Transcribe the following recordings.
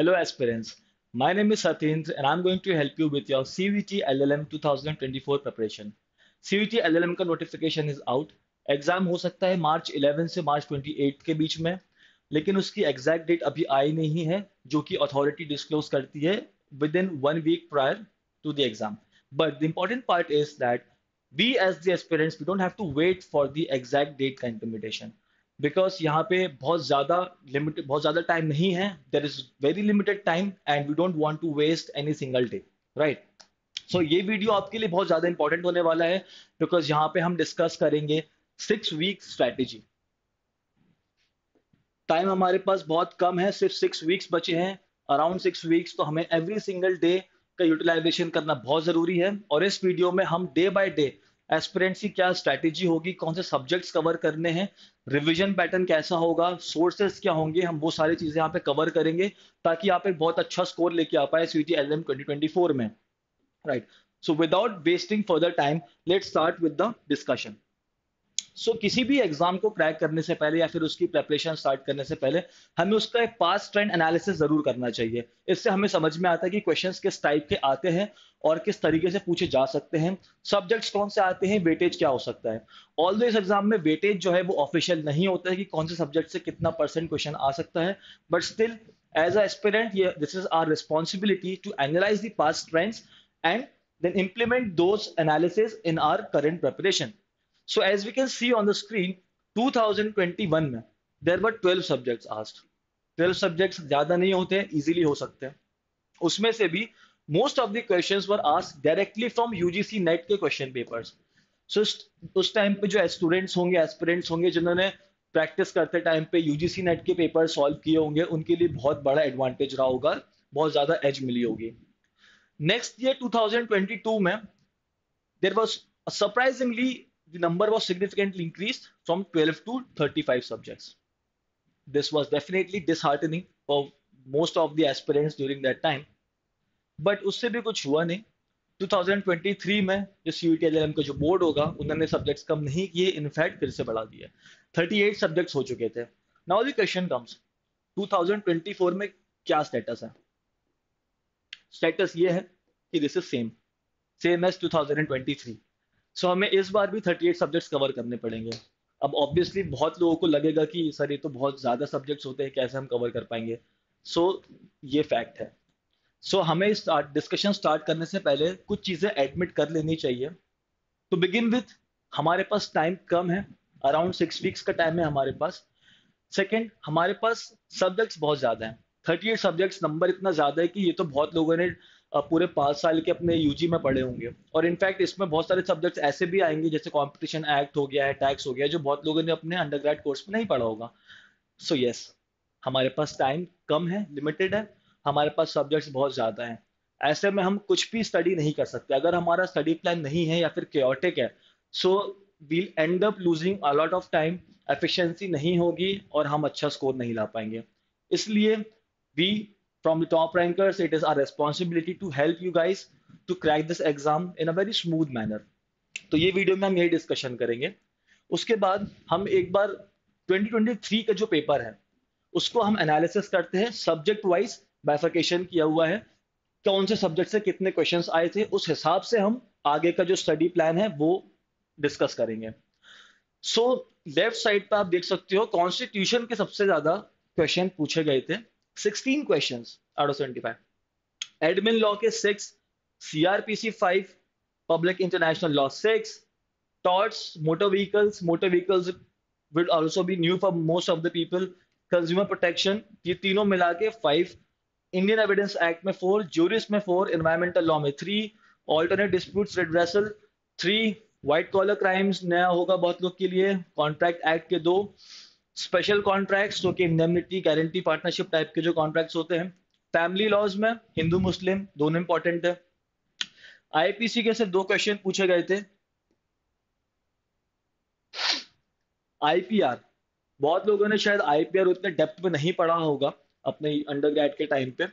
Hello aspirants, my name is Satyendra and I'm going to help you with your CVT LLM 2024 preparation. CVT LLM का notification is out. Exam हो सकता है मार्च 11 से मार्च 28 के बीच में, लेकिन उसकी एग्जैक्ट डेट अभी आई नहीं है, जो कि अथॉरिटी डिस्क्लोज करती है with in 1 week prior to the exam. But the important part is that we as the aspirants we don't have to wait for the exact date का implementation. बिकॉज यहाँ पे बहुत ज्यादा टाइम नहीं है. There is very limited time and we don't want to waste any single day, right. So ये video आपके लिए बहुत ज्यादा इंपॉर्टेंट होने वाला है, बिकॉज यहाँ पे हम डिस्कस करेंगे 6 week स्ट्रैटेजी. टाइम हमारे पास बहुत कम है, सिर्फ 6 weeks बचे हैं, अराउंड 6 weeks. तो हमें एवरी सिंगल डे का यूटिलाइजेशन करना बहुत जरूरी है. और इस वीडियो में हम डे बाय डे एस्पिरेंट्स की क्या स्ट्रैटेजी होगी, कौन से सब्जेक्ट्स कवर करने हैं, रिवीजन पैटर्न कैसा होगा, सोर्सेज क्या होंगे, हम वो सारी चीजें यहाँ पे कवर करेंगे ताकि आप एक बहुत अच्छा स्कोर लेके आ पाए सीईटी एलएम 2024 में, right. So without wasting further time, let's start with the discussion. So किसी भी एग्जाम को क्रैक करने से पहले या फिर उसकी प्रेपरेशन स्टार्ट करने से पहले हमें उसका एक पास्ट ट्रेंड एनालिसिस जरूर करना चाहिए. इससे हमें समझ में आता है कि क्वेश्चंस किस टाइप के आते हैं और किस तरीके से पूछे जा सकते हैं, सब्जेक्ट्स कौन से आते हैं, वेटेज क्या हो सकता है. ऑल्दो इस एग्जाम में वेटेज जो है वो ऑफिशियल नहीं होता है कि कौन से सब्जेक्ट से कितना परसेंट क्वेश्चन आ सकता है, but still as a aspirant this is our responsibility to analyse the past trends and then implement those analysis in our current preparation. So as we can see on the screen, 2021 में there were 12 subjects asked. 12 subjects ज़्यादा नहीं होते हैं, easily हो सकते हैं. उसमें से भी most of the questions were asked directly from UGC NET के question papers. So उस टाइम पे जो स्टूडेंट्स होंगे, एस्पिरेंट्स होंगे, जिन्होंने प्रैक्टिस करते टाइम पे यूजीसी नेट के पेपर सॉल्व किए होंगे, उनके लिए बहुत बड़ा एडवांटेज रहा होगा, बहुत ज़्यादा एज मिली होगी. Next year 2022 में there was surprisingly the number was significantly increased from 12 to 35 subjects. This was definitely disheartening for most of the aspirants during that time. But उससे भी कुछ हुआ नहीं. 2023 में जो सीयूटी एलएलएम का जो बोर्ड होगा, उन्होंने सब्जेक्ट्स कम नहीं किए, इनफैक्ट फिर से बढ़ा दिए. 38 सब्जेक्ट्स हो चुके थे. नाउ द क्वेश्चन कम्स, 2024 में क्या स्टेटस है? स्टेटस ये है कि दिस इज सेम एज 2023. सो हमें इस बार भी 38 सब्जेक्ट्स कवर करने पड़ेंगे. अब ऑब्वियसली बहुत लोगों को लगेगा कि सर ये तो बहुत ज़्यादा सब्जेक्ट्स होते हैं, कैसे हम कवर कर पाएंगे. सो ये फैक्ट है. सो हमें डिस्कशन स्टार्ट करने से पहले कुछ चीज़ें एडमिट कर लेनी चाहिए. टू बिगिन विथ, हमारे पास टाइम कम है, अराउंड 6 weeks का टाइम है हमारे पास. सेकेंड, हमारे पास सब्जेक्ट्स बहुत ज़्यादा हैं. 38 सब्जेक्ट्स नंबर इतना ज़्यादा है कि ये तो बहुत लोगों ने पूरे 5 साल के अपने यूजी में पढ़े होंगे. और इनफैक्ट इसमें बहुत सारे सब्जेक्ट्स ऐसे भी आएंगे जैसे कंपटीशन एक्ट हो गया है, टैक्स हो गया है, जो बहुत लोगों ने अपने अंडरग्रेड कोर्स में नहीं पढ़ा होगा. सो यस, हमारे पास टाइम कम है, लिमिटेड है, हमारे पास सब्जेक्ट्स बहुत ज़्यादा हैं. ऐसे में हम कुछ भी स्टडी नहीं कर सकते. अगर हमारा स्टडी प्लान नहीं है या फिर chaotic है, so we'll end up losing a lot of time, efficiency नहीं होगी और हम अच्छा स्कोर नहीं ला पाएंगे. इसलिए we from the top rankers, it is our responsibility to help you guys to crack this exam in a very smooth manner. तो ये वीडियो में हम यही डिस्कशन करेंगे. उसके बाद हम एक बार 2023 का जो पेपर है उसको हम एनालिसिस करते हैं. सब्जेक्ट वाइज बाइफर्केशन किया हुआ है, कौन से सब्जेक्ट से कितने क्वेश्चंस आए थे, उस हिसाब से हम आगे का जो स्टडी प्लान है वो डिस्कस करेंगे. सो लेफ्ट साइड पे आप देख सकते हो कॉन्स्टिट्यूशन के सबसे ज्यादा क्वेश्चन पूछे गए थे, 16 questions out of 75. Admin law के 6, CRPC 5, Public International Law 6, torts, motor vehicles will also be new for most of the people. Consumer protection, ये तीनों मिला के 5, Indian Evidence Act में 4, Juris में 4, Environmental Law में 3, Alternate Disputes Redressal 3, White Collar Crimes नया होगा बहुत लोग के लिए, Contract Act के 2, स्पेशल कॉन्ट्रैक्ट्स जो कि इंडेमनिटी, गारंटी, पार्टनरशिप टाइप के जो कॉन्ट्रैक्ट्स होते हैं. फैमिली लॉज में हिंदू मुस्लिम दोनों इंपॉर्टेंट है. आईपीसी के सिर्फ 2 क्वेश्चन पूछे गए थे. आईपीआर, बहुत लोगों ने शायद आईपीआर उतने डेप्थ में नहीं पढ़ा होगा अपने अंडरग्रेड के टाइम पे,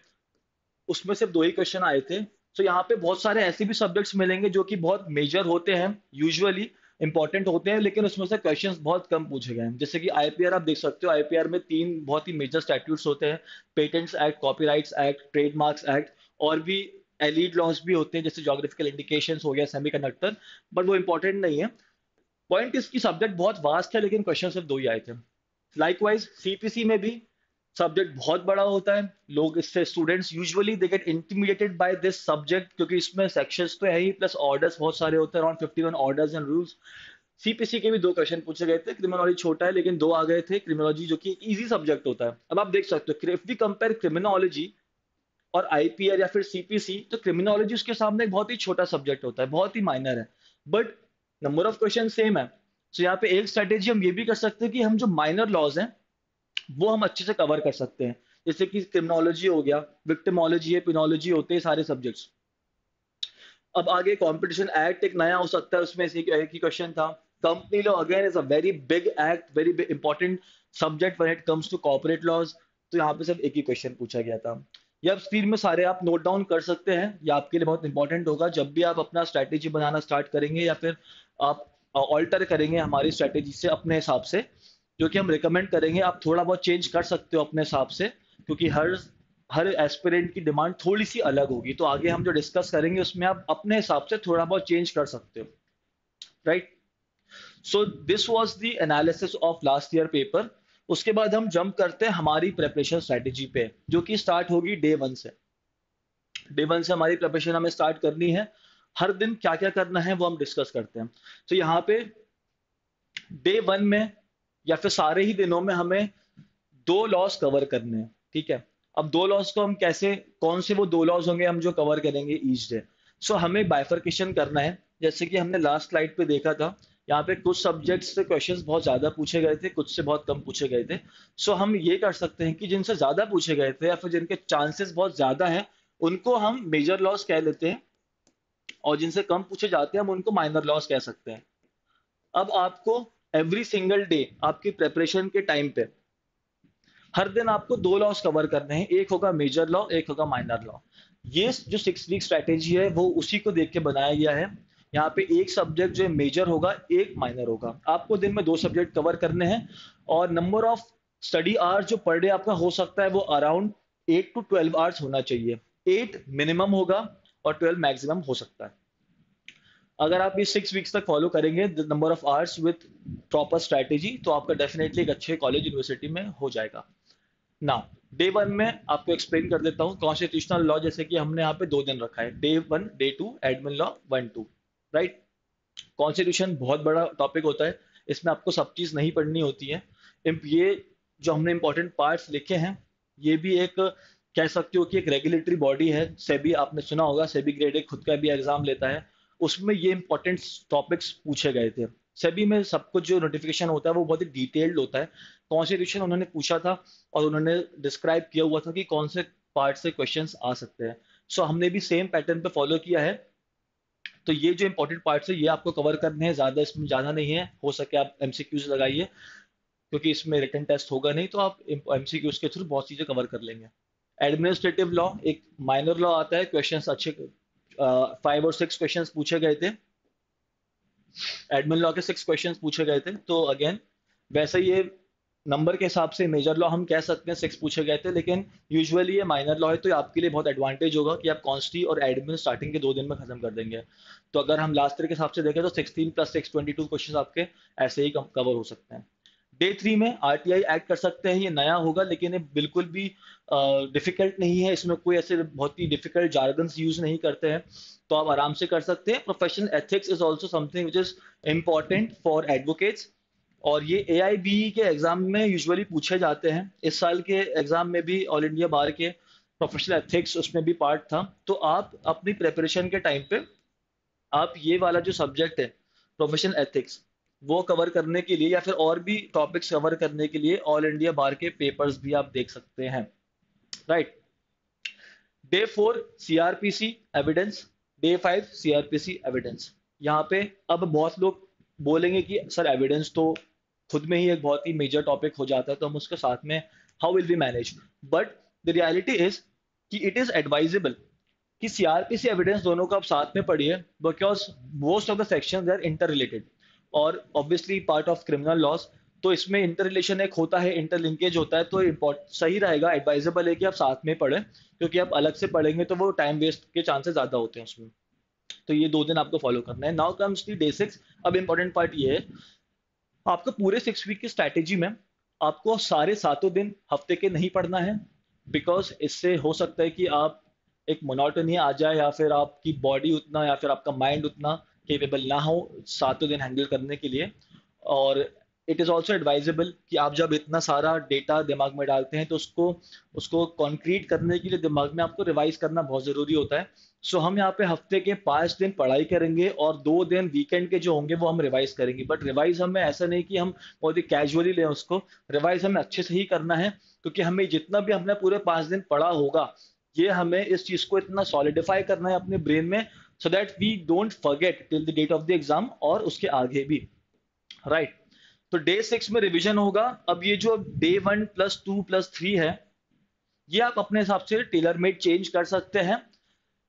उसमें सिर्फ 2 ही क्वेश्चन आए थे. तो यहाँ पे बहुत सारे ऐसे भी सब्जेक्ट्स मिलेंगे जो कि बहुत मेजर होते हैं यूजुअली इंपॉर्टेंट होते हैं, लेकिन उसमें से क्वेश्चंस बहुत कम पूछे गए हैं। जैसे कि आईपीआर आप देख सकते हो, आईपीआर में 3 बहुत ही मेजर स्टैट्यूट्स होते हैं, patents act, copyrights act, trademarks act, और भी एलीड लॉज भी होते हैं जैसे ज्योग्राफिकल इंडिकेशंस हो गया, सेमीकंडक्टर, बट वो इंपॉर्टेंट नहीं है। पॉइंट इसकी सब्जेक्ट बहुत वास्ट है, लेकिन क्वेश्चन सिर्फ 2 ही आए थे। लाइकवाइज सीपीसी में भी सब्जेक्ट बहुत बड़ा होता है, लोग इससे, students usually they get intimidated by this subject, क्योंकि इसमें सेक्शंस तो है ही, प्लस ऑर्डर्स बहुत सारे होते हैं, around 51 orders and rules. CPC के भी 2 क्वेश्चन पूछे गए थे, क्रिमिनोलॉजी छोटा है लेकिन 2 आ गए थे, क्रिमिनोलॉजी जो कि इजी सब्जेक्ट होता है। अब आप देख सकते हो, इफ वी कंपेयर क्रिमिनोलॉजी और आईपीआर या फिर सीपीसी, तो क्रिमिनोलॉजी उसके सामने एक बहुत ही छोटा सब्जेक्ट होता है, बहुत ही माइनर है, but number of question same है। तो यहाँ पे एक स्ट्रेटेजी हम ये भी कर सकते हैं कि हम जो माइनर लॉज हैं वो हम अच्छे से कवर कर सकते हैं, जैसे कि क्रिमिनोलॉजी हो गया, विक्टिमोलॉजी है, पिनोलॉजी होते हैं सारे सब्जेक्ट्स। अब आगे कंपटीशन एक्ट एक नया हो सकता है, उसमें से एक ही क्वेश्चन था। Company law again is a very big act, very important subject when it comes to corporate laws, तो यहाँ पे सिर्फ एक ही क्वेश्चन पूछा गया था। ये आप स्क्रीन में सारे आप नोट डाउन कर सकते हैं, ये आपके लिए बहुत इंपॉर्टेंट होगा जब भी आप अपना स्ट्रैटेजी बनाना स्टार्ट करेंगे, या फिर आप ऑल्टर करेंगे हमारी स्ट्रैटेजी से अपने हिसाब से, जो कि हम रिकमेंड करेंगे। आप थोड़ा बहुत चेंज कर सकते हो अपने हिसाब से, क्योंकि हर हर एस्पिरेंट की डिमांड थोड़ी सी अलग होगी, तो आगे हम जो डिस्कस करेंगे उसमें आप अपने हिसाब से थोड़ा बहुत चेंज कर सकते हो, right. So this was the analysis of last year paper. उसके बाद हम जंप करते हैं हमारी प्रिपरेशन स्ट्रेटेजी पे, जो कि स्टार्ट होगी डे 1 से। डे 1 से हमारी प्रिपरेशन हमें स्टार्ट करनी है, हर दिन क्या क्या करना है वो हम डिस्कस करते हैं। तो यहाँ पे डे 1 में या फिर सारे ही दिनों में हमें 2 लॉस कवर करने हैं, ठीक है। अब 2 लॉस को हम कैसे, कौन से वो 2 लॉस होंगे हम जो कवर करेंगे ईच डे। सो हमें बाइफरकेशन करना है, जैसे कि हमने लास्ट स्लाइड पे देखा था। यहाँ पे कुछ सब्जेक्ट्स से क्वेश्चंस बहुत ज्यादा पूछे गए थे, कुछ से बहुत कम पूछे गए थे। सो हम ये कर सकते हैं कि जिनसे ज्यादा पूछे गए थे या फिर जिनके चांसेस बहुत ज्यादा हैं, उनको हम मेजर लॉस कह लेते हैं, और जिनसे कम पूछे जाते हैं हम उनको माइनर लॉस कह सकते हैं। अब आपको एवरी सिंगल डे आपकी प्रेपरेशन के टाइम पे हर दिन आपको 2 लॉस कवर करने हैं, एक होगा मेजर लॉ, एक होगा माइनर लॉ। ये जो 6 वीक स्ट्रेटेजी है वो उसी को देख के बनाया गया है। यहाँ पे एक सब्जेक्ट जो मेजर होगा, एक माइनर होगा। आपको दिन में 2 सब्जेक्ट कवर करने हैं, और नंबर ऑफ स्टडी आवर्स जो पर डे आपका हो सकता है वो अराउंड 8 to 12 आवर्स होना चाहिए। 8 मिनिमम होगा और 12 मैक्सिमम हो सकता है। अगर आप ये 6 वीक्स तक फॉलो करेंगे the number of hours with proper strategy, तो आपका डेफिनेटली एक अच्छे कॉलेज यूनिवर्सिटी में हो जाएगा ना। डे 1 में आपको एक्सप्लेन कर देता हूँ कॉन्स्टिट्यूशनल लॉ, जैसे कि हमने यहाँ पे 2 दिन रखा है, day 1 day 2, admin law 1 2, right. Constitution बहुत बड़ा टॉपिक होता है, इसमें आपको सब चीज नहीं पढ़नी होती है। ये जो हमने इंपॉर्टेंट पार्ट्स लिखे हैं, ये भी एक, कह सकते हो कि एक रेगुलेटरी बॉडी है, सेबी आपने सुना होगा, सेबी ग्रेड एक खुद का भी एग्जाम लेता है, उसमें ये इंपॉर्टेंट टॉपिक्स पूछे गए थे। सेबी में सब कुछ जो नोटिफिकेशन होता है वो बहुत ही डिटेल्ड होता है। कॉन्स्टिट्यूशन उन्होंने पूछा था और उन्होंने डिस्क्राइब किया हुआ था कि कौन से पार्ट से क्वेश्चंस आ सकते हैं। सो हमने भी सेम पैटर्न पे फॉलो किया है। तो ये जो इंपॉर्टेंट पार्ट्स है ये आपको कवर करने हैं, ज्यादा इसमें जाना नहीं है। हो सके आप एमसीक्यूज लगाइए, क्योंकि इसमें रिटन टेस्ट होगा नहीं, तो आप एमसीक्यूज के थ्रू बहुत चीजें कवर कर लेंगे। एडमिनिस्ट्रेटिव लॉ एक माइनर लॉ आता है, क्वेश्चंस अच्छे 5 और 6 क्वेश्चंस पूछे गए थे, एडमिन लॉ के 6 क्वेश्चंस पूछे गए थे। तो अगेन वैसे ये नंबर के हिसाब से मेजर लॉ हम कह सकते हैं 6 पूछे गए थे, लेकिन यूजुअली ये माइनर लॉ है, तो ये आपके लिए बहुत एडवांटेज होगा कि आप कॉन्स्टी और एडमिन स्टार्टिंग के 2 दिन में खत्म कर देंगे। तो अगर हम लास्ट ईयर के हिसाब से देखें तो 16 + 6 22 क्वेश्चन आपके ऐसे ही कवर हो सकते हैं। डे 3 में आरटीआई ऐड कर सकते हैं, ये नया होगा लेकिन ये बिल्कुल भी डिफिकल्ट नहीं है, इसमें कोई ऐसे बहुत ही डिफिकल्ट जार्गन्स यूज नहीं करते हैं, तो आप आराम से कर सकते हैं। Professional ethics is also something which is important for advocates, और ये एआईबी के एग्जाम में यूजुअली पूछे जाते हैं। इस साल के एग्जाम में भी ऑल इंडिया बार के प्रोफेशनल एथिक्स उसमें भी पार्ट था। तो आप अपनी प्रेपरेशन के टाइम पे आप ये वाला जो सब्जेक्ट है प्रोफेशनल एथिक्स, वो कवर करने के लिए या फिर और भी टॉपिक्स कवर करने के लिए ऑल इंडिया बार के पेपर्स भी आप देख सकते हैं, right. Day 4 CrPC evidence, day 5 CrPC evidence. यहाँ पे अब बहुत लोग बोलेंगे कि सर एविडेंस तो खुद में ही एक बहुत ही मेजर टॉपिक हो जाता है, तो हम उसके साथ में how will we manage. But the reality is कि इट इज एडवाइजेबल कि सीआरपीसी एविडेंस दोनों को आप साथ में पढ़िए, because most of the section are interrelated. और obviously part of criminal laws. तो इसमें इंटर रिलेशन एक होता है, इंटर लिंकेज होता है, तो सही रहेगा, एडवाइजेबल है कि आप साथ में पढ़ें, क्योंकि आप अलग से पढ़ेंगे तो वो टाइम वेस्ट के चांसेस ज़्यादा होते हैं उसमें। तो ये 2 दिन आपको फॉलो करना है। Now comes the day 6। अब इंपॉर्टेंट पार्ट ये है, आपको पूरे 6 वीक की स्ट्रैटेजी में आपको सारे सातों दिन हफ्ते के नहीं पढ़ना है, बिकॉज इससे हो सकता है कि आप एक मोनोटनी आ जाए, या फिर आपकी बॉडी उतना या फिर आपका माइंड उतना केपेबल ना हो सातों दिन हैंडल करने के लिए। और इट इज़ ऑल्सो एडवाइजेबल कि आप जब इतना सारा डेटा दिमाग में डालते हैं तो उसको उसको कॉन्क्रीट करने के लिए दिमाग में आपको रिवाइज करना बहुत ज़रूरी होता है। सो हम यहाँ पे हफ्ते के 5 दिन पढ़ाई करेंगे और 2 दिन वीकेंड के जो होंगे वो हम रिवाइज करेंगे। बट रिवाइज हमें ऐसा नहीं कि हम बहुत ही कैजुअली लें उसको, रिवाइज हमें अच्छे से ही करना है, क्योंकि हमें जितना भी हमने पूरे 5 दिन पढ़ा होगा, ये हमें इस चीज़ को इतना सॉलिडिफाई करना है अपने ब्रेन में, so that we don't forget till the date of the exam और उसके आगे भी, राइट। तो डे 6 में रिवीजन होगा। अब ये जो डे 1 + 2 + 3 है, ये आप अपने हिसाब से टेलर मेड चेंज कर सकते हैं,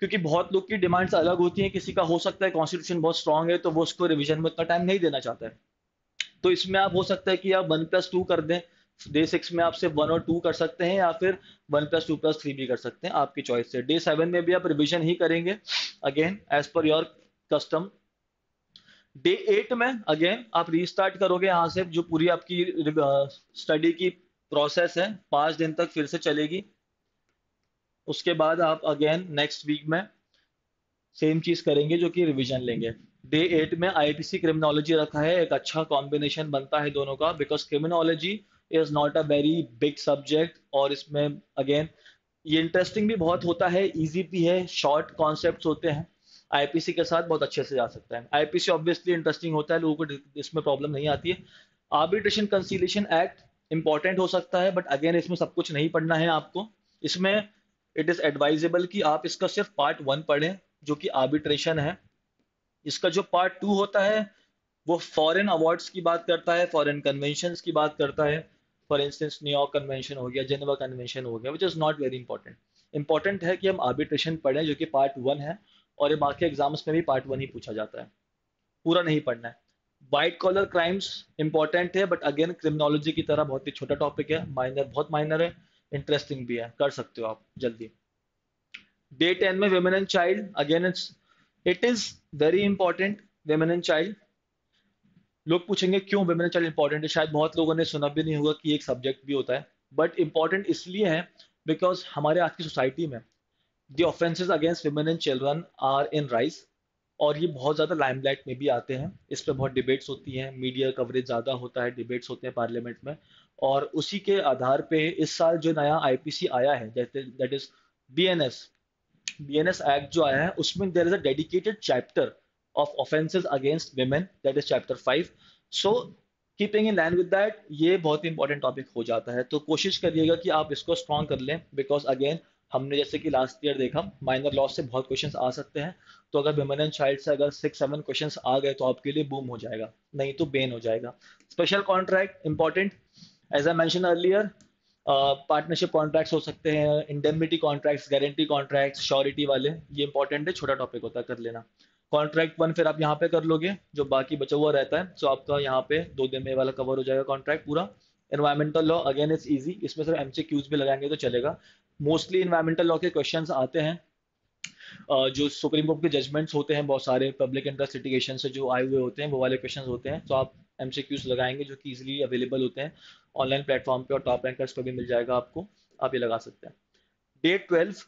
क्योंकि बहुत लोग की डिमांड्स अलग होती हैं। किसी का हो सकता है कॉन्स्टिट्यूशन बहुत स्ट्रांग है तो वो उसको रिवीजन में उतना टाइम नहीं देना चाहता है, तो इसमें आप हो सकता है कि आप 1 + 2 कर दें। डे 6 में आप सिर्फ 1 और 2 कर सकते हैं, या फिर 1 + 2 + 3 भी कर सकते हैं, आपकी चॉइस से। डे 7 में भी आप रिवीजन ही करेंगे, again as per your custom. Day 8 में अगेन आप रीस्टार्ट करोगे यहाँ से, जो पूरी आपकी स्टडी की प्रोसेस है 5 दिन तक फिर से चलेगी। उसके बाद आप अगेन नेक्स्ट वीक में सेम चीज करेंगे, जो कि रिवीजन लेंगे। डे 8 में आईपीसी क्रिमिनोलॉजी रखा है, एक अच्छा कॉम्बिनेशन बनता है दोनों का, because criminology is not a very big subject, और इसमें अगेन ये इंटरेस्टिंग भी बहुत होता है, इजी भी है, शॉर्ट कॉन्सेप्ट्स होते हैं। आईपीसी के साथ बहुत अच्छे से जा सकता है। आईपीसी ऑब्वियसली इंटरेस्टिंग होता है, लोगों को इसमें प्रॉब्लम नहीं आती है। आर्बिट्रेशन कंसीलिएशन एक्ट इंपॉर्टेंट हो सकता है, बट अगेन इसमें सब कुछ नहीं पढ़ना है आपको। इसमें इट इज एडवाइजेबल कि आप इसका सिर्फ पार्ट 1 पढ़ें, जो कि आर्बिट्रेशन है। इसका जो पार्ट 2 होता है वो फॉरेन अवार्ड्स की बात करता है, फॉरेन कन्वेंशंस की बात करता है। फॉर इंस्टेंस न्यूयॉर्क कन्वेंशन हो गया, जेनेवा कन्वेंशन हो गया, which is not very important. Important है कि हम आर्बिट्रेशन पढ़ें, जो कि पार्ट 1 है, और ये बाकी एग्जाम्स में भी पार्ट 1 ही पूछा जाता है, पूरा नहीं पढ़ना है। वाइट कॉलर क्राइम्स इंपॉर्टेंट है, बट अगेन क्रिमिनोलॉजी की तरह बहुत ही छोटा टॉपिक है, माइनर, बहुत माइनर है, इंटरेस्टिंग भी है, कर सकते हो आप जल्दी। डे 10 में women and child, again it is very important. women and child, लोग पूछेंगे क्यों women and child इंपॉर्टेंट है, शायद बहुत लोगों ने सुना भी नहीं होगा कि एक सब्जेक्ट भी होता है, बट इंपॉर्टेंट इसलिए है बिकॉज हमारे आज की सोसाइटी में the offences against women and children are in rise, और ये बहुत ज़्यादा लाइमलाइट में भी आते हैं। इस पर बहुत डिबेट्स होती हैं, मीडिया कवरेज ज़्यादा होता है, डिबेट्स होते हैं पार्लियामेंट में, और उसी के आधार पे इस साल जो नया आईपीसी आया है, that is BNS, BNS act जो आया है, उसमें there is a dedicated chapter of offences against women, that is chapter 5। So keeping in line with that, ये बहुत इंपॉर्टेंट टॉपिक हो जाता है, तो कोशिश करिएगा कि आप इसको स्ट्रॉन्ग कर लें, बिकॉज अगेन हमने जैसे कि लास्ट ईयर देखा, माइनर लॉस से बहुत क्वेश्चंस आ सकते हैं। तो अगर विमेन एंड चाइल्ड से अगर 6-7 क्वेश्चंस आ गए तो आपके लिए बूम हो जाएगा, नहीं तो बेन हो जाएगा। Special contract important, as I mention earlier, partnership contracts हो सकते हैं, indemnity contracts, guarantee contracts, surety वाले, ये इंपॉर्टेंट है, छोटा टॉपिक होता है, कर लेना। कॉन्ट्रैक्ट 1 फिर आप यहाँ पे कर लोगे, जो बाकी बचा हुआ रहता है, सो आपका यहाँ पे 2 दिन में वाला कवर हो जाएगा कॉन्ट्रैक्ट पूरा। Environmental law, again it's easy, इसमें सिर्फ एमसीक्यूज भी लगाएंगे तो चलेगा। मोस्टली एनवायरमेंटल लॉ के क्वेश्चंस आते हैं, जो सुप्रीम कोर्ट के जजमेंट्स होते हैं बहुत सारे पब्लिक इंटरेस्ट लिटिगेशन से जो आए हुए होते हैं, वो वाले क्वेश्चंस होते हैं, तो आप एमसीक्यूज लगाएंगे जो कि इजीली अवेलेबल होते हैं ऑनलाइन प्लेटफॉर्म पे, और टॉप रैंकर्स पे भी मिल जाएगा आपको, आप ये लगा सकते हैं। Day 12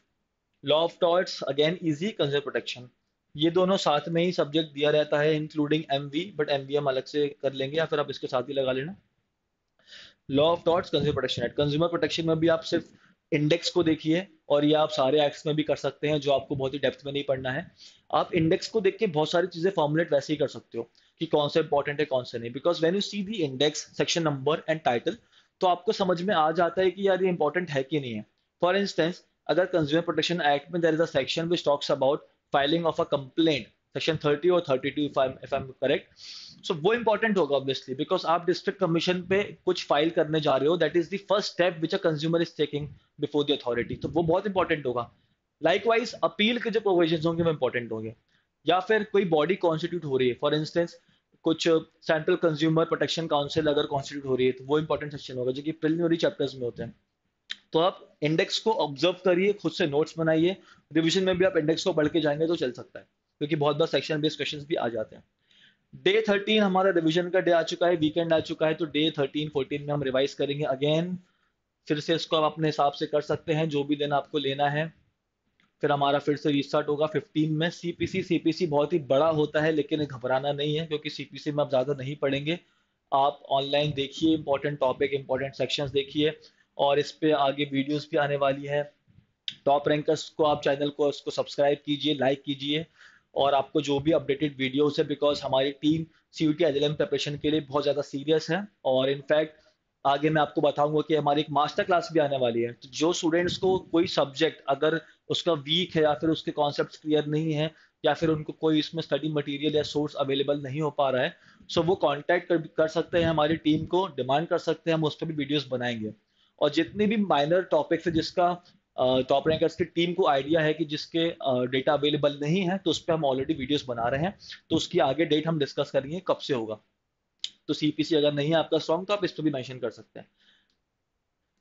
law of torts, again easy, consumer protection, ये दोनों साथ में ही सब्जेक्ट दिया रहता है, इंक्लूडिंग एमवी, बट एमवी हम अलग से कर लेंगे, या फिर आप इसके साथ ही लगा लेना। Law of torts, consumer protection act, consumer protection में भी आप सिर्फ इंडेक्स को देखिए, और ये आप सारे एक्ट्स में भी कर सकते हैं, जो आपको बहुत ही डेप्थ में नहीं पढ़ना है। आप इंडेक्स को देख के बहुत सारी चीजें फॉर्मुलेट वैसे ही कर सकते हो कि कौन सा इंपॉर्टेंट है कौन सा नहीं, because when you see the index, section number and title, तो आपको समझ में आ जाता है कि यार ये इंपॉर्टेंट है कि नहीं है। फॉर इंस्टेंस, अगर कंज्यूमर प्रोटेक्शन एक्ट में there is a section which talks about filing of a complaint, section 30 और 32, if I am correct, so वो इंपॉर्टेंट होगा ऑब्वियसली, बिकॉज आप डिस्ट्रिक्ट कमीशन पे कुछ फाइल करने जा रहे हो, that is the first step which a consumer is taking before the authority, तो वो बहुत इंपॉर्टेंट होगा। लाइकवाइज अपील के जो प्रोविजन होंगे वो इंपॉर्टेंट होंगे, या फिर कोई बॉडी कॉन्स्टिट्यूट हो रही है, फॉर इंस्टेंस कुछ सेंट्रल कंज्यूमर प्रोटेक्शन काउंसिल अगर कॉन्स्टिट्यूट हो रही है तो वो इंपॉर्टेंट सेक्शन होगा जो कि प्रिलिमिनरी चैप्टर्स में होते हैं। तो आप इंडेक्स को ऑब्जर्व करिए, खुद से नोट्स बनाइए, रिवीजन में भी आप इंडेक्स को पढ़ के जाएंगे तो चल सकता है, क्योंकि बहुत बार सेक्शन बेस्ड क्वेश्चंस भी आ जाते हैं। डे 13 हमारा रिवीजन का डे आ चुका है, वीकेंड आ चुका है, तो डे 13 14 में हम रिवाइज करेंगे अगेन। फिर से इसको आप अपने हिसाब से कर सकते हैं जो भी दिन आपको लेना है। फिर हमारा फिर से रीस्टार्ट होगा 15 में। सीपीसी सीपीसी बहुत ही बड़ा होता है लेकिन घबराना नहीं है, क्योंकि सीपीसी में आप ज़्यादा नहीं पढ़ेंगे। आप ऑनलाइन देखिए, इंपॉर्टेंट टॉपिक इंपॉर्टेंट सेक्शंस देखिए, और इस पे आगे वीडियोस भी आने वाली है। टॉप रैंकर्स को आप चैनल को उसको सब्सक्राइब कीजिए, लाइक कीजिए, और आपको जो भी अपडेटेड वीडियोस है, बिकॉज हमारी टीम सीयूटी एलएलएम प्रिपरेशन के लिए बहुत ज़्यादा सीरियस है। और इनफैक्ट आगे मैं आपको बताऊंगा कि हमारी एक मास्टर क्लास भी आने वाली है, तो जो स्टूडेंट्स को कोई सब्जेक्ट अगर उसका वीक है या फिर उसके कॉन्सेप्ट्स क्लियर नहीं है, या फिर उनको कोई इसमें स्टडी मटेरियल या सोर्स अवेलेबल नहीं हो पा रहा है, सो वो कांटेक्ट कर सकते हैं हमारी टीम को, डिमांड कर सकते हैं, हम उस पर भी वीडियोस बनाएंगे। और जितने भी माइनर टॉपिक्स है जिसका टॉप रैंकर्स की टीम को आइडिया है कि जिसके डेटा अवेलेबल नहीं है, तो उस पर हम ऑलरेडी वीडियोस बना रहे हैं, तो उसकी आगे डेट हम डिस्कस करेंगे कब से होगा। तो सीपीसी अगर नहीं है आपका स्ट्रॉन्ग तो आप इस पर भी मेंशन कर सकते हैं।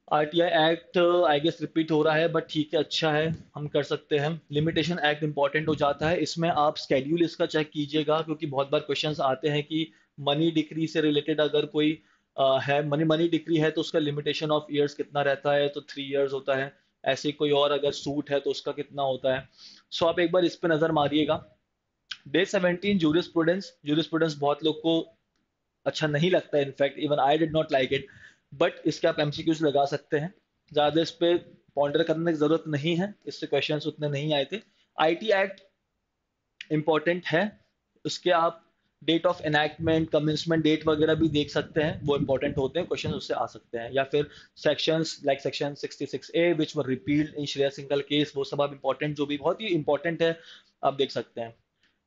RTI act I guess repeat हो रहा है, बट ठीक है, अच्छा है, हम कर सकते हैं। लिमिटेशन एक्ट इंपॉर्टेंट हो जाता है, इसमें आप स्केड्यूल इसका चेक कीजिएगा, क्योंकि बहुत बार क्वेश्चंस आते हैं कि मनी डिक्री से रिलेटेड अगर कोई है, मनी मनी डिक्री है तो उसका लिमिटेशन ऑफ ईयर्स कितना रहता है, तो 3 ईयर्स होता है। ऐसे कोई और अगर सूट है तो उसका कितना होता है। सो आप एक बार इस पे नज़र मारिएगा। Day 17 jurisprudence. जूरिस्प्रूडेंस बहुत लोग को अच्छा नहीं लगता है, in fact even I did not like it, but इसके आप एमसीक्यूज लगा सकते हैं। ज़्यादा इस पे पॉन्डर करने की ज़रूरत नहीं है, इससे क्वेश्चंस उतने नहीं आए थे। आईटी एक्ट इंपॉर्टेंट है, उसके आप date of enactment, commencement date वगैरह भी देख सकते हैं, वो इंपॉर्टेंट होते हैं, क्वेश्चन उससे आ सकते हैं। या फिर सेक्शंस लाइक सेक्शन 66A विच वर रिपील्ड इन श्रेया सिंघल केस, वो सब आप इंपॉर्टेंट, जो भी बहुत ही इंपॉर्टेंट है, आप देख सकते हैं।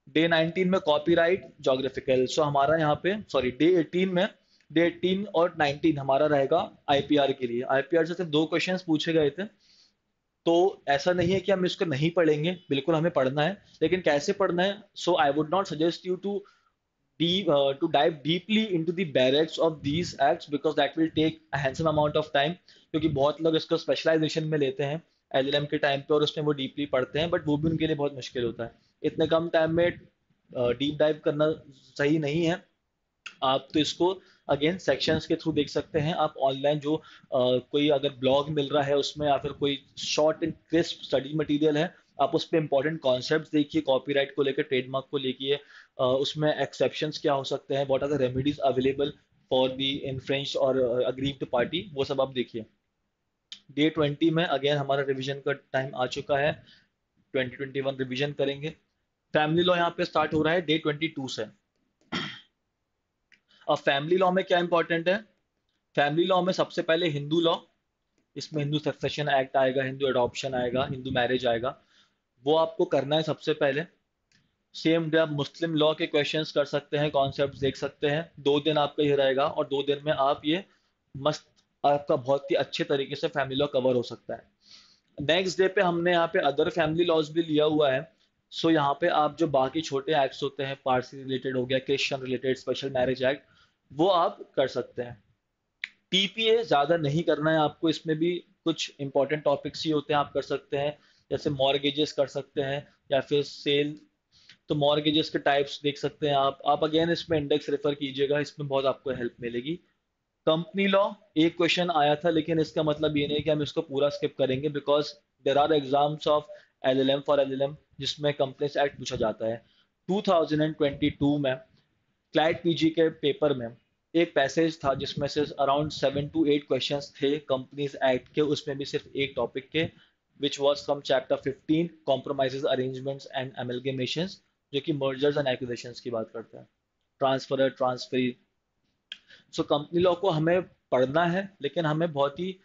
डे 19 में कॉपीराइट जोग्राफिकल, सो हमारा यहाँ पे सॉरी डे 18 में, डे 18 और 19 हमारा रहेगा आईपीआर के लिए। आईपीआर से सिर्फ 2 क्वेश्चंस पूछे गए थे, तो ऐसा नहीं है कि हम इसको नहीं पढ़ेंगे, बिल्कुल हमें पढ़ना है, लेकिन कैसे पढ़ना है। So I would not suggest you to dive deeply into the barracks of these acts because that will take a handsome amount of time, क्योंकि बहुत लोग इसको स्पेशलाइजेशन में लेते हैं एलएलएम के टाइम पे और उसमें वो डीपली पढ़ते हैं, बट वो भी उनके लिए बहुत मुश्किल होता है। इतने कम टाइम में डीप डाइव करना सही नहीं है। आप तो इसको अगेन सेक्शंस के थ्रू देख सकते हैं। आप ऑनलाइन जो कोई अगर ब्लॉग मिल रहा है उसमें, या फिर कोई short and crisp study material है, आप उस पर इंपॉर्टेंट कॉन्सेप्ट्स देखिए, कॉपीराइट को लेकर, ट्रेडमार्क को लेके, उसमें एक्सेप्शंस क्या हो सकते हैं, what are the remedies available for the infringement और अग्रीव्ड पार्टी, वो सब आप देखिए। डे 20 में अगेन हमारा रिवीजन का टाइम आ चुका है, 2021 रिवीजन करेंगे। फैमिली लॉ यहाँ पे स्टार्ट हो रहा है डे 22 से। अब फैमिली लॉ में क्या इंपॉर्टेंट है, फैमिली लॉ में सबसे पहले हिंदू लॉ, इसमें हिंदू सक्सेशन एक्ट आएगा, हिंदू अडॉप्शन आएगा, हिंदू मैरिज आएगा, वो आपको करना है सबसे पहले। सेम डे आप मुस्लिम लॉ के क्वेश्चंस कर सकते हैं, कॉन्सेप्ट्स देख सकते हैं। 2 दिन आपका ये रहेगा, और 2 दिन में आप ये मस्त, आपका बहुत ही अच्छे तरीके से फैमिली लॉ कवर हो सकता है। नेक्स्ट डे पे हमने यहाँ पे अदर फैमिली लॉज भी लिया हुआ है। सो यहाँ पे आप जो बाकी छोटे एक्ट्स होते हैं, पारसी रिलेटेड हो गया, Christian related, special marriage act, वो आप कर सकते हैं। टीपीए ज़्यादा नहीं करना है आपको, इसमें भी कुछ इंपॉर्टेंट टॉपिक्स ही होते हैं, आप कर सकते हैं। जैसे मॉर्गेजेस कर सकते हैं, या फिर सेल, तो मॉर्गेजेस के टाइप्स देख सकते हैं आप अगेन इसमें इंडेक्स रेफर कीजिएगा, इसमें बहुत आपको हेल्प मिलेगी। कंपनी लॉ, एक क्वेश्चन आया था, लेकिन इसका मतलब ये नहीं कि हम इसको पूरा स्किप करेंगे, because there are exams of LLM for LLM जिसमें कंपनीज एक्ट पूछा जाता है। 2022 में क्लाइड पीजी के पेपर में एक पैसेज था जिसमें से अराउंड 7 to 8 क्वेश्चंस थे कंपनीज एक्ट के, उसमें भी सिर्फ एक टॉपिक के, which was from chapter 15 compromises arrangements and amalgamations, जो कि मर्जर्स एंड एक्विजिशंस की बात करता है, transfer transferee. So company law को हमें पढ़ना है, लेकिन हमें बहुत ही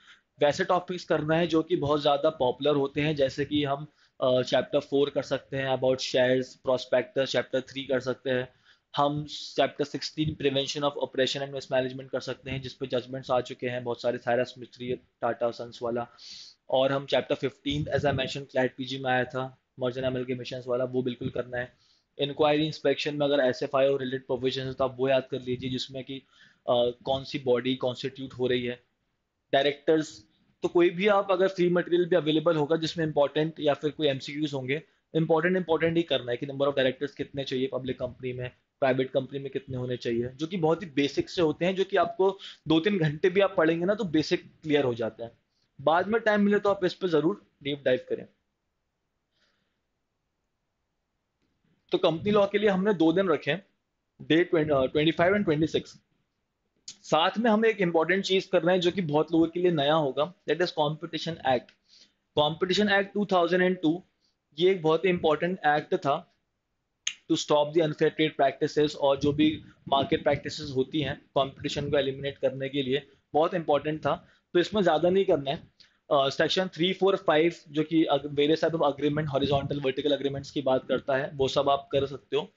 वैसे टॉपिक्स करना है जो कि बहुत ज़्यादा पॉपुलर होते हैं, जैसे कि हम चैप्टर 4 कर सकते हैं अबाउट शेयर्स प्रोस्पेक्टस, चैप्टर 3 कर सकते हैं, हम chapter 16 prevention of operation and mismanagement कर सकते हैं, जिस पे जजमेंट्स आ चुके हैं बहुत सारे, साइरस मिस्ट्री, टाटा सन्स वाला। और हम chapter 15 as I mention CLAT PG में आया था, मर्जर एमलगेमेशंस वाला, वो बिल्कुल करना है। इंक्वायरी इंस्पेक्शन में अगर एसएफआई और रिलेटेड प्रोविजन है तो आप वो याद कर लीजिए, जिसमें कि कौन सी बॉडी कॉन्स्टिट्यूट हो रही है। डायरेक्टर्स, तो कोई भी आप अगर फ्री मटेरियल भी अवेलेबल होगा जिसमें इंपॉर्टेंट या फिर कोई एमसीक्यूज होंगे, इंपॉर्टेंट ही करना है कि नंबर ऑफ डायरेक्टर्स कितने चाहिए पब्लिक कंपनी में, प्राइवेट कंपनी में कितने होने चाहिए, जो कि बहुत ही बेसिक से होते हैं, जो कि आपको 2-3 घंटे भी आप पढ़ेंगे ना तो बेसिक क्लियर हो जाता है। बाद में टाइम मिले तो आप इस पर जरूर डीप डाइव करें। तो कंपनी लॉ के लिए हमने 2 दिन रखे, डे 25 एंड 26। साथ में हम एक इंपॉर्टेंट चीज कर रहे हैं जो कि बहुत लोगों के लिए नया होगा, that is competition act. Competition act 2002, ये एक बहुत ही इंपॉर्टेंट एक्ट था to stop the unfair trade practices, और जो भी मार्केट प्रैक्टिसेस होती हैं कंपटीशन को एलिमिनेट करने के लिए, बहुत इंपॉर्टेंट था। तो इसमें ज़्यादा नहीं करना है। सेक्शन 3, 4, 5 जो कि various type of agreement, horizontal vertical agreements की बात करता है, वो सब आप कर सकते हो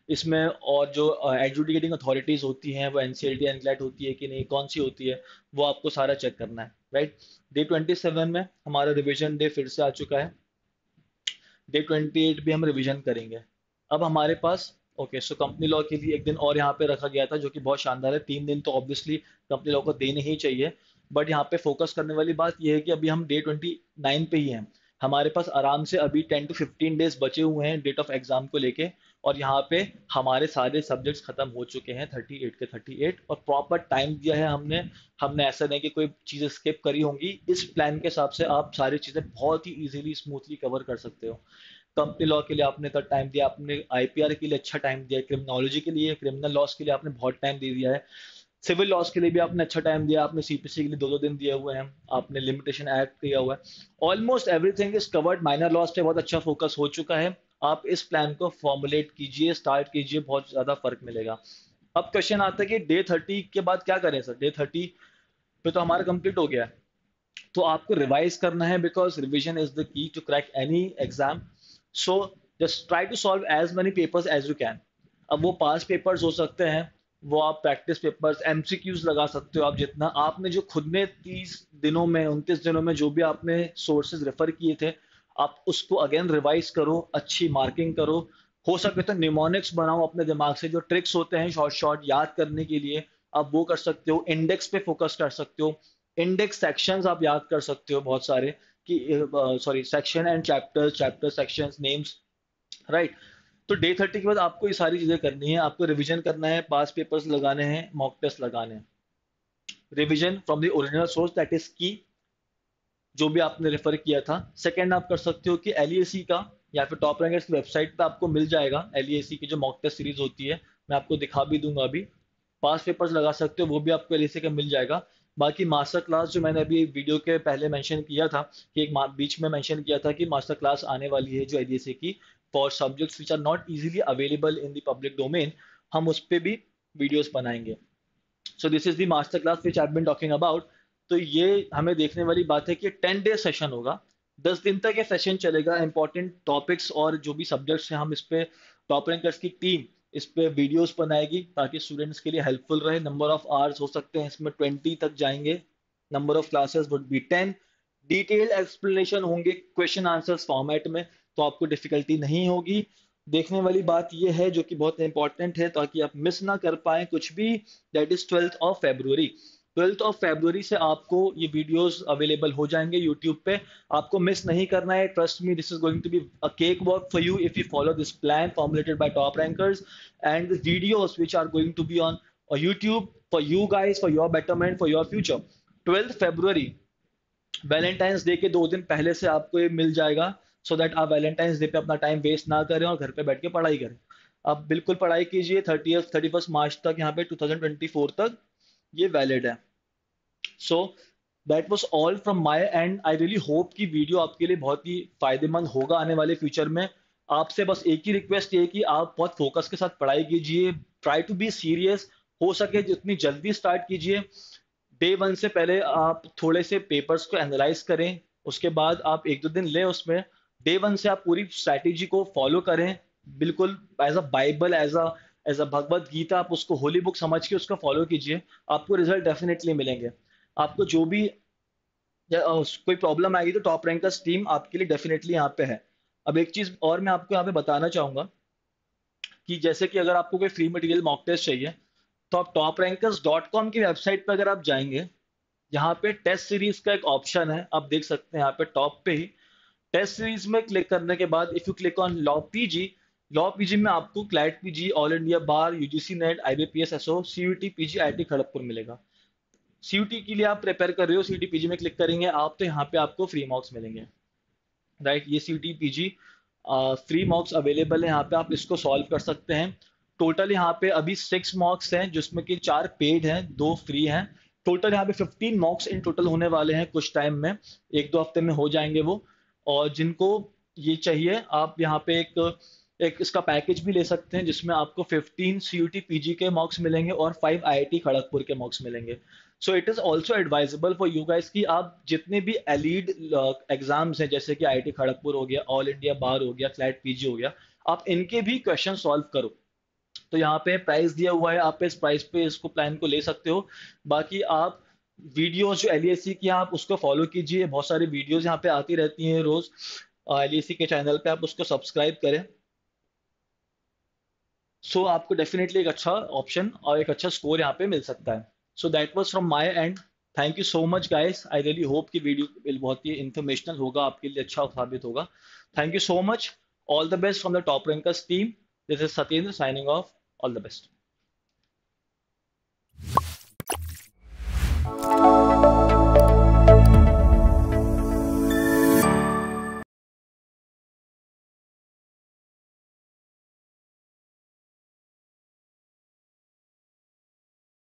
इसमें। और जो एडजुडिकेटिंग अथॉरिटीज होती हैं वो एनसीएलटी एनक्लैट होती है कि नहीं, कौन सी होती है, वो आपको सारा चेक करना है, राइट। डे 27 में हमारा रिवीजन डे फिर से आ चुका है। डे 28 भी हम रिवीजन करेंगे। अब हमारे पास, ओके, सो कंपनी लॉ के लिए एक दिन और यहाँ पे रखा गया था जो कि बहुत शानदार है। 3 दिन तो ऑब्वियसली कंपनी लॉ को देने ही चाहिए, बट यहाँ पे फोकस करने वाली बात यह है कि अभी हम डे 29 पे ही हैं। हमारे पास आराम से अभी 10 to 15 डेज बचे हुए हैं डेट ऑफ एग्जाम को लेके, और यहाँ पे हमारे सारे सब्जेक्ट्स खत्म हो चुके हैं 38 के 38, और प्रॉपर टाइम दिया है हमने। हमने ऐसा नहीं कि कोई चीज़ें स्किप करी होंगी। इस प्लान के हिसाब से आप सारी चीज़ें बहुत ही इजीली स्मूथली कवर कर सकते हो। कंपनी लॉ के लिए आपने तो टाइम दिया, आपने आईपीआर के लिए अच्छा टाइम दिया, क्रिमिनोलॉजी के लिए, क्रिमिनल लॉस के लिए आपने बहुत टाइम दे दिया है, सिविल लॉस के लिए भी आपने अच्छा टाइम दिया, आपने सीपीसी के लिए 2-2 दिन दिए हुए हैं, आपने लिमिटेशन एक्ट किया हुआ है। Almost everything is covered. Minor loss पे बहुत अच्छा फोकस हो चुका है। आप इस प्लान को फॉर्मुलेट कीजिए, स्टार्ट कीजिए, बहुत ज्यादा फर्क मिलेगा। अब क्वेश्चन आता है कि डे 30 के बाद क्या करें सर। डे 30 पे तो हमारा कंप्लीट हो गया है, तो आपको रिवाइज करना है, because revision is the key to crack any exam. So just try to solve as many papers as you can. अब वो पास पेपर्स हो सकते हैं, वो आप प्रैक्टिस पेपर्स, एमसीक्यूज लगा सकते हो आप, जितना आपने जो खुद में 30 दिनों में, 29 दिनों में जो भी आपने सोर्सेज रेफर किए थे, आप उसको अगेन रिवाइज करो, अच्छी मार्किंग करो। हो सके तो निमोनिक्स बनाओ अपने दिमाग से, जो ट्रिक्स होते हैं शॉर्ट शॉर्ट याद करने के लिए, आप वो कर सकते हो। इंडेक्स पे फोकस कर सकते हो, इंडेक्स सेक्शंस आप याद कर सकते हो बहुत सारे, कि sorry, section and chapters, chapter sections names, right. तो डे 30 के बाद आपको ये सारी चीजें करनी है, आपको रिवीजन करना है, पास पेपर्स लगाने हैं, मॉक टेस्ट लगाने हैं। Revision from the original source, that is की, जो भी आपने रेफर किया था। सेकंड आप कर सकते हो कि एलईएसी का, या फिर टॉप रैंकर्स की वेबसाइट पे आपको मिल जाएगा एलईएसी की जो मॉक टेस्ट सीरीज होती है, मैं आपको दिखा भी दूंगा अभी। पास पेपर्स लगा सकते हो, वो भी आपको एलईएसी का मिल जाएगा। बाकी मास्टर क्लास जो मैंने अभी वीडियो के पहले मेंशन किया था, कि एक बीच में मेंशन किया था कि मास्टर क्लास आने वाली है जो एलईएसी की, for subjects which are not easily available in the public domain, हम उस पर भी वीडियोस बनाएंगे। So this is the master class which I been talking about. तो ये हमें देखने वाली बात है कि 10 डे सेशन होगा, 10 दिन तक ये सेशन चलेगा। इंपॉर्टेंट टॉपिक्स और जो भी सब्जेक्ट्स हैं, हम इस पे टॉप रैंकर्स की टीम इस पे वीडियोस बनाएगी ताकि स्टूडेंट्स के लिए हेल्पफुल रहे। नंबर ऑफ आवर्स हो सकते हैं इसमें 20 तक जाएंगे, number of classes would be 10। Detailed explanation होंगे क्वेश्चन आंसर्स फॉर्मेट में, तो आपको डिफिकल्टी नहीं होगी। देखने वाली बात यह है जो कि बहुत इंपॉर्टेंट है ताकि आप मिस ना कर पाए कुछ भी, दैट इज 12 फरवरी। 12 फरवरी से आपको ये वीडियोस अवेलेबल हो जाएंगे यूट्यूब पे, आपको मिस नहीं करना है। Trust me, this is going to be a cake work for you if you follow this plan formulated by top rankers, and the videos which are going to be on YouTube for you guys, for your betterment, for your future. 12 फरवरी, Valentine's day के 2 दिन पहले से आपको ये मिल जाएगा, so that आप वैलेंटाइंस डे पे अपना टाइम वेस्ट ना करें और घर पे बैठ के पढ़ाई करें। आप बिल्कुल पढ़ाई कीजिए, 31 मार्च तक, यहाँ पे 2024 तक ये वैलिड है। So that was all from my and. I really hope कि वीडियो आपके लिए बहुत ही फायदेमंद होगा आने वाले फ्यूचर में। आपसे बस एक ही रिक्वेस्ट ये है कि आप बहुत फोकस के साथ पढ़ाई कीजिए, ट्राई टू बी सीरियस, हो सके जितनी जल्दी स्टार्ट कीजिए। डे 1 से पहले आप थोड़े से पेपर्स को एनालाइज करें, उसके बाद आप 1-2 दिन लें उसमें। डे 1 से आप पूरी स्ट्रैटेजी को फॉलो करें, बिल्कुल as a Bible, as a Bhagavad Gita, आप उसको होली बुक समझ के उसको फॉलो कीजिए। आपको रिजल्ट डेफिनेटली मिलेंगे। आपको जो भी कोई प्रॉब्लम आएगी तो टॉप रैंकर्स टीम आपके लिए डेफिनेटली यहाँ पे है। अब एक चीज और मैं आपको यहाँ पे बताना चाहूंगा कि जैसे कि अगर आपको कोई फ्री मटेरियल मॉक टेस्ट चाहिए, तो आप toprankers.com की वेबसाइट पर अगर आप जाएंगे, यहाँ पे टेस्ट सीरीज का एक ऑप्शन है, आप देख सकते हैं यहाँ पे टॉप पे ही। टेस्ट सीरीज में क्लिक करने के बाद if you click on law PG में आपको CLAT PG, all India bar, UGC NET, IBPS SO, CUET PG, IT Kharagpur मिलेगा। सीयूटी के लिए आप प्रिपेयर कर रहे हो, सीयूटी पीजी में क्लिक करेंगे आप, तो यहाँ पे आपको फ्री मॉक्स मिलेंगे। राइट, ये CUET PG free mocks available है यहाँ पे, आप इसको सॉल्व कर सकते हैं। टोटल यहाँ पे अभी 6 मॉक्स हैं, जिसमें कि 4 पेड हैं, 2 फ्री हैं। टोटल यहाँ पे 15 मॉक्स इन टोटल होने वाले हैं कुछ टाइम में, 1-2 हफ्ते में हो जाएंगे वो। और जिनको ये चाहिए, आप यहाँ पे एक इसका पैकेज भी ले सकते हैं, जिसमें आपको 15 सीयूटी पीजी के मॉक्स मिलेंगे और 5 आईआईटी खड़गपुर के मॉक्स मिलेंगे। So it is also advisable for you guys कि आप जितने भी एलीड एग्जाम्स हैं, जैसे कि आईआईटी खड़गपुर हो गया, ऑल इंडिया बार हो गया, क्लैट पीजी हो गया, आप इनके भी क्वेश्चन सॉल्व करो। तो यहाँ पे प्राइस दिया हुआ है, आप इस प्राइस पे इसको प्लान को ले सकते हो। बाकी आप वीडियोस जो एलईएससी की हैं, आप उसको फॉलो कीजिए, बहुत सारी वीडियोस यहाँ पे आती रहती हैं रोज एलईएससी के चैनल पे, आप उसको सब्सक्राइब करें। सो आपको डेफिनेटली एक अच्छा ऑप्शन और एक अच्छा स्कोर यहाँ पे मिल सकता है। So that was from my and. Thank you so much guys, I really hope कि वीडियो बहुत ही इंफॉर्मेशनल होगा, आपके लिए अच्छा साबित होगा। Thank you so much. All the best from the top rankers team. This is Satyendra signing off. All the best.